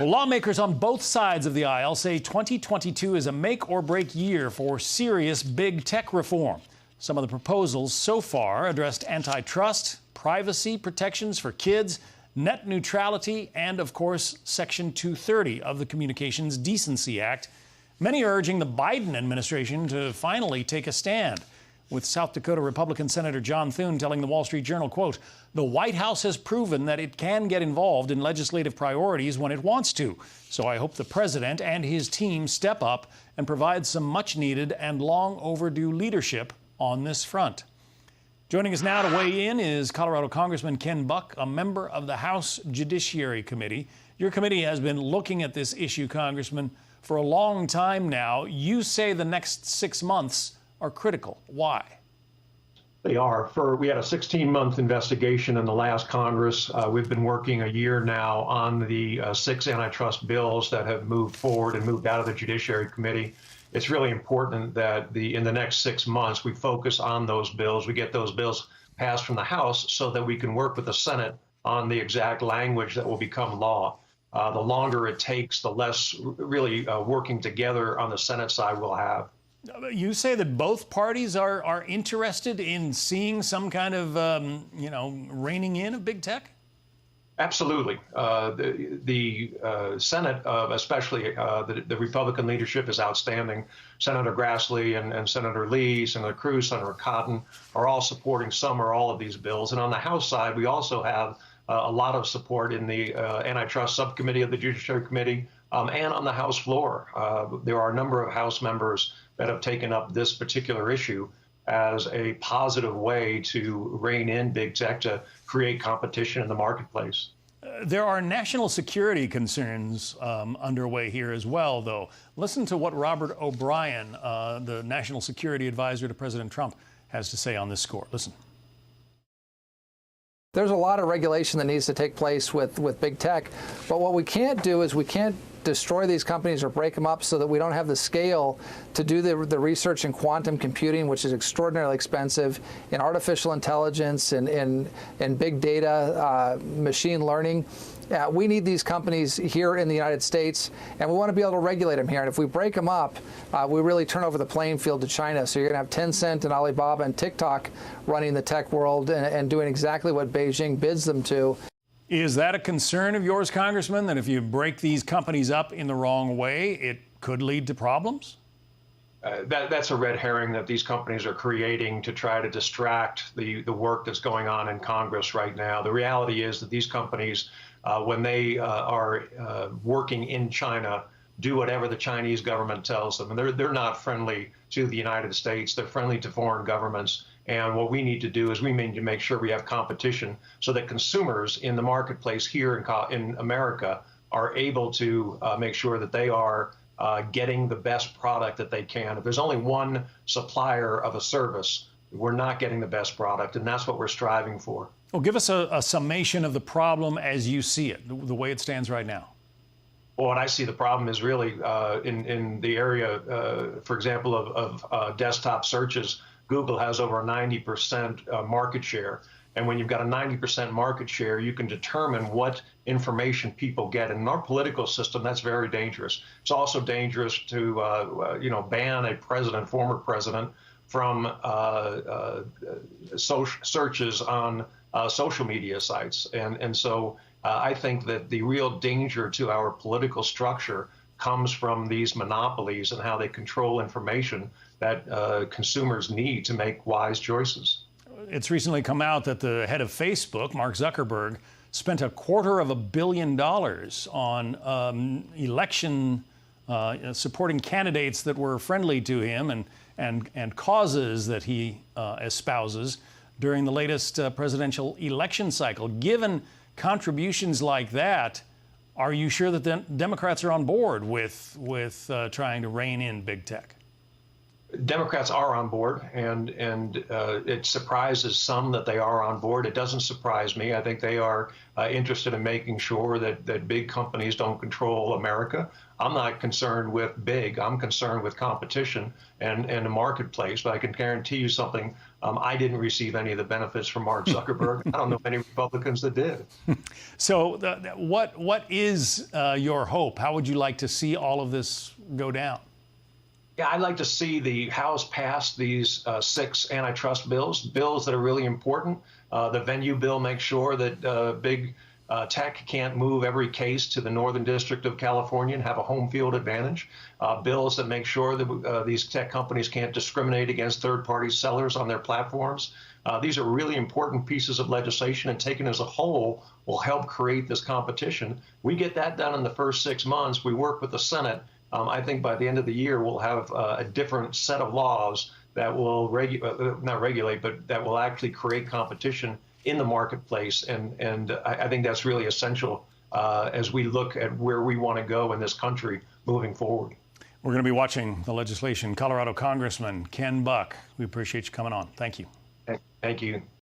Well, lawmakers on both sides of the aisle say 2022 is a make or break year for serious big tech reform. Some of the proposals so far addressed antitrust, privacy protections for kids, net neutrality, and, of course, Section 230 of the Communications Decency Act. Many are urging the Biden administration to finally take a stand, with South Dakota Republican Senator John Thune telling the Wall Street Journal, quote, "The White House has proven that it can get involved in legislative priorities when it wants to. So I hope the president and his team step up and provide some much needed and long overdue leadership on this front." Joining us now to weigh in is Colorado Congressman Ken Buck, a member of the House Judiciary Committee. Your committee has been looking at this issue, Congressman, for a long time now. You say the next 6 months are critical. Why? They are. We had a 16-month investigation in the last Congress. We've been working a year now on the 6 antitrust bills that have moved forward and moved out of the Judiciary Committee. It's really important that in the next 6 months we focus on those bills. We get those bills passed from the House so that we can work with the Senate on the exact language that will become law. The longer it takes, the less really working together on the Senate side we'll have. You say that both parties are interested in seeing some kind of, reining in of big tech? Absolutely. The Senate, especially the Republican leadership, is outstanding. Senator Grassley and Senator Lee, Senator Cruz, Senator Cotton are all supporting some or all of these bills. And on the House side, we also have a lot of support in the antitrust subcommittee of the Judiciary Committee and on the House floor. There are a number of House members that have taken up this particular issue as a positive way to rein in big tech, to create competition in the marketplace. There are national security concerns underway here as well, though. Listen to what Robert O'Brien, the national security advisor to President Trump, has to say on this score. Listen. There's a lot of regulation that needs to take place with big tech, but what we can't do is we can't destroy these companies or break them up so that we don't have the scale to do the research in quantum computing, which is extraordinarily expensive, in artificial intelligence, in big data, machine learning. We need these companies here in the United States, and we want to be able to regulate them here. And if we break them up, we really turn over the playing field to China. So you're going to have Tencent and Alibaba and TikTok running the tech world and doing exactly what Beijing bids them to. Is that a concern of yours, Congressman, that if you break these companies up in the wrong way, it could lead to problems? That's a red herring that these companies are creating to try to distract the work that's going on in Congress right now. The reality is that these companies, when they are working in China, do whatever the Chinese government tells them. And they're not friendly to the United States. They're friendly to foreign governments. And what we need to do is we need to make sure we have competition so that consumers in the marketplace here in America are able to make sure that they are getting the best product that they can. If there's only one supplier of a service, we're not getting the best product, and that's what we're striving for. Well, give us a summation of the problem as you see it, the way it stands right now. Well, what I see the problem is really in the area, for example, of desktop searches. Google has over a 90% market share. And when you've got a 90% market share, you can determine what information people get. And in our political system, that's very dangerous. It's also dangerous to, ban a president, former president, from searches on social media sites. And so I think that the real danger to our political structure comes from these monopolies and how they control information that consumers need to make wise choices. It's recently come out that the head of Facebook, Mark Zuckerberg, spent $250 million on election supporting candidates that were friendly to him and causes that he espouses during the latest presidential election cycle. Given contributions like that, are you sure that the Democrats are on board with trying to rein in big tech? Democrats are on board, and it surprises some that they are on board. It doesn't surprise me. I think they are interested in making sure that big companies don't control America. I'm not concerned with big. I'm concerned with competition and the marketplace. But I can guarantee you something. I didn't receive any of the benefits from Mark Zuckerberg. I don't know any Republicans that did. So what is your hope? How would you like to see all of this go down? Yeah, I'd like to see the House pass these 6 antitrust bills that are really important. The venue bill makes sure that big tech can't move every case to the Northern District of California and have a home field advantage. Bills that make sure that these tech companies can't discriminate against third-party sellers on their platforms. These are really important pieces of legislation, and taken as a whole will help create this competition. We get that done in the first 6 months. We work with the Senate. I think by the end of the year, we'll have a different set of laws that will not regulate, but that will actually create competition in the marketplace. And I think that's really essential as we look at where we want to go in this country moving forward. We're going to be watching the legislation. Colorado Congressman Ken Buck, we appreciate you coming on. Thank you. Thank you.